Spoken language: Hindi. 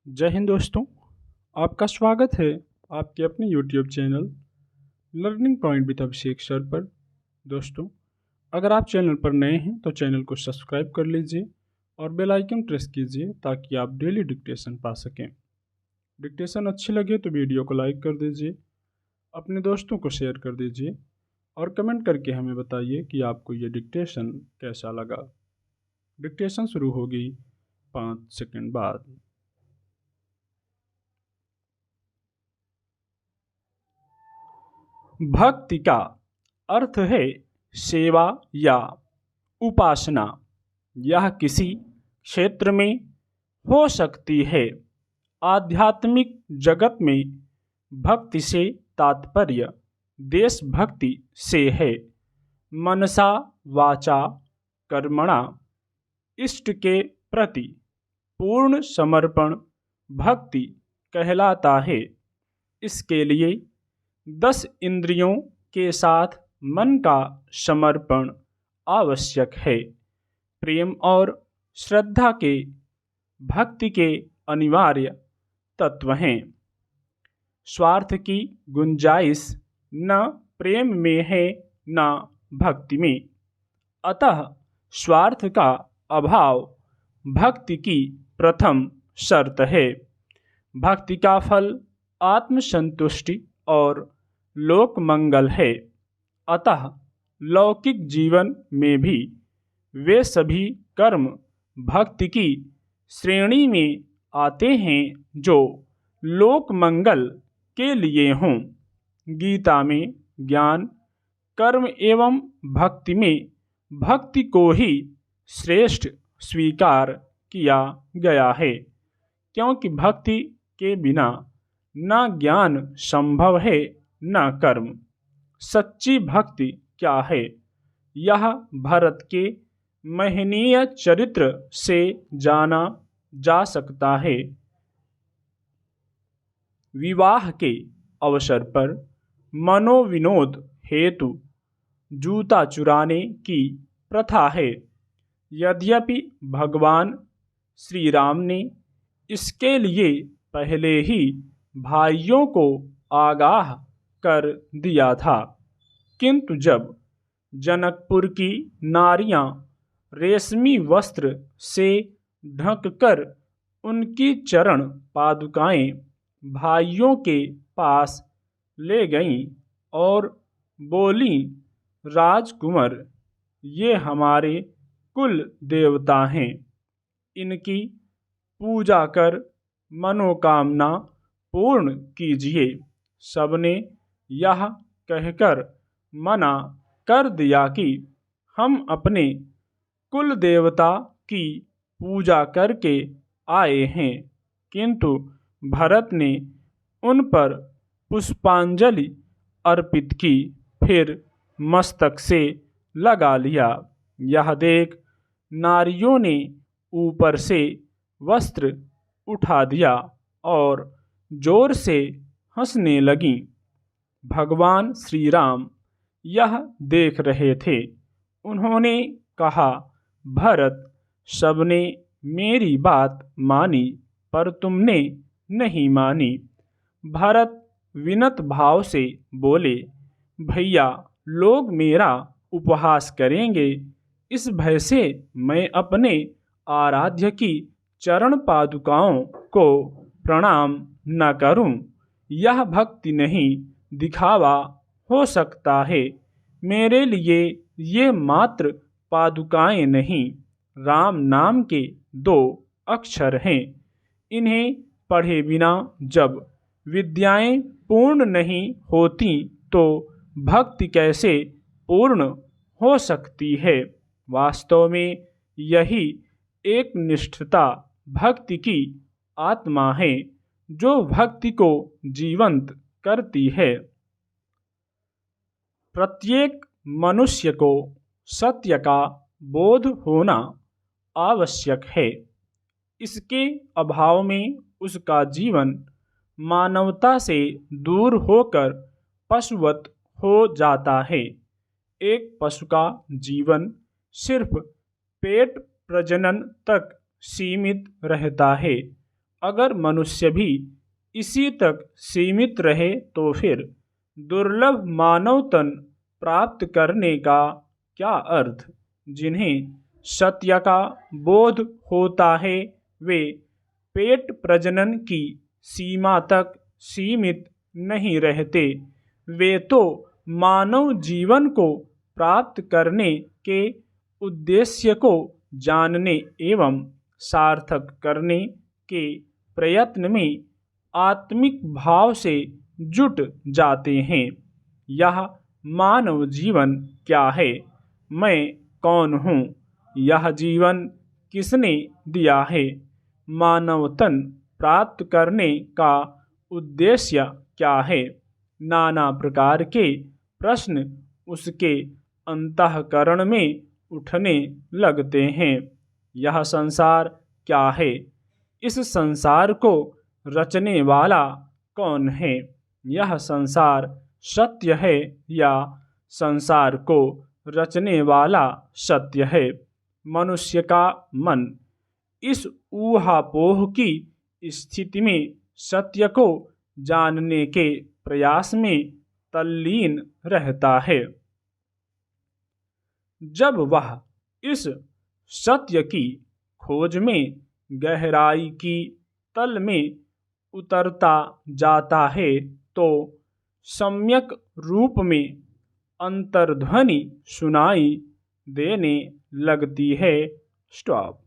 जय हिंद दोस्तों। आपका स्वागत है आपके अपने YouTube channel learning point with Abhishek sir पर। दोस्तों, अगर आप चैनल पर नए हैं तो चैनल को सब्सक्राइब कर लीजिए और बेल आइकन प्रेस कीजिए ताकि आप डेली डिक्टेशन पा सकें। डिक्टेशन अच्छी लगे तो वीडियो को लाइक कर दीजिए, अपने दोस्तों को शेयर कर दीजिए और कमेंट करके हमें बताइए कि आपको ये डिक्टेशन कैसा लगा। डिक्टेशन शुरू होगी 5 सेकंड बाद। भक्ति का अर्थ है सेवा या उपासना। यह किसी क्षेत्र में हो सकती है। आध्यात्मिक जगत में भक्ति से तात्पर्य देशभक्ति से है। मनसा वाचा कर्मणा इष्ट के प्रति पूर्ण समर्पण भक्ति कहलाता है। इसके लिए 10 इंद्रियों के साथ मन का समर्पण आवश्यक है। प्रेम और श्रद्धा के भक्ति के अनिवार्य तत्व हैं। स्वार्थ की गुंजाइश न प्रेम में है न भक्ति में। अतः स्वार्थ का अभाव भक्ति की प्रथम शर्त है। भक्ति का फल आत्मसंतुष्टि और लोक मंगल है। अतः लौकिक जीवन में भी वे सभी कर्म भक्ति की श्रेणी में आते हैं जो लोक मंगल के लिए हों। गीता में ज्ञान कर्म एवं भक्ति में भक्ति को ही श्रेष्ठ स्वीकार किया गया है, क्योंकि भक्ति के बिना न ज्ञान संभव है न कर्म। सच्ची भक्ति क्या है, यह भरत के महनीय चरित्र से जाना जा सकता है। विवाह के अवसर पर मनोविनोद हेतु जूता चुराने की प्रथा है। यद्यपि भगवान श्री राम ने इसके लिए पहले ही भाइयों को आगाह कर दिया था, किंतु जब जनकपुर की नारियां रेशमी वस्त्र से ढककर उनकी चरण पादुकाएं भाइयों के पास ले गईं और बोलीं, राजकुमार, ये हमारे कुल देवता हैं, इनकी पूजा कर मनोकामना पूर्ण कीजिए। सबने यह कहकर मना कर दिया कि हम अपने कुल देवता की पूजा करके आए हैं, किंतु भरत ने उन पर पुष्पांजलि अर्पित की, फिर मस्तक से लगा लिया। यह देख नारियों ने ऊपर से वस्त्र उठा दिया और जोर से हंसने लगीं। भगवान श्री राम यह देख रहे थे। उन्होंने कहा, भरत, सबने मेरी बात मानी पर तुमने नहीं मानी। भरत विनत भाव से बोले, भैया, लोग मेरा उपहास करेंगे, इस भय से मैं अपने आराध्य की चरण पादुकाओं को प्रणाम न करूं। यह भक्ति नहीं, दिखावा हो सकता है। मेरे लिए ये मात्र पादुकाएं नहीं, राम नाम के 2 अक्षर हैं। इन्हें पढ़े बिना जब विद्याएं पूर्ण नहीं होती तो भक्ति कैसे पूर्ण हो सकती है। वास्तव में यही एक निष्ठता भक्ति की आत्मा है जो भक्ति को जीवंत करती है। प्रत्येक मनुष्य को सत्य का बोध होना आवश्यक है। इसके अभाव में उसका जीवन मानवता से दूर होकर पशुवत हो जाता है। एक पशु का जीवन सिर्फ पेट प्रजनन तक सीमित रहता है अगर मनुष्य भी इसी तक सीमित रहे तो फिर दुर्लभ मानव तन प्राप्त करने का क्या अर्थ। जिन्हें सत्य का बोध होता है वे पेट प्रजनन की सीमा तक सीमित नहीं रहते। वे तो मानव जीवन को प्राप्त करने के उद्देश्य को जानने एवं सार्थक करने के प्रयत्न में आत्मिक भाव से जुट जाते हैं। यह मानव जीवन क्या है, मैं कौन हूँ, यह जीवन किसने दिया है, मानव तन प्राप्त करने का उद्देश्य क्या है। नाना प्रकार के प्रश्न उसके अंतःकरण में उठने लगते हैं। यह संसार क्या है, इस संसार को रचने वाला कौन है, यह संसार सत्य है या संसार को रचने वाला सत्य है। मनुष्य का मन इस ऊहापोह की स्थिति में सत्य को जानने के प्रयास में तल्लीन रहता है। जब वह इस सत्य की खोज में गहराई की तल में उतरता जाता है तो सम्यक रूप में अंतर्ध्वनि सुनाई देने लगती है। स्टॉप।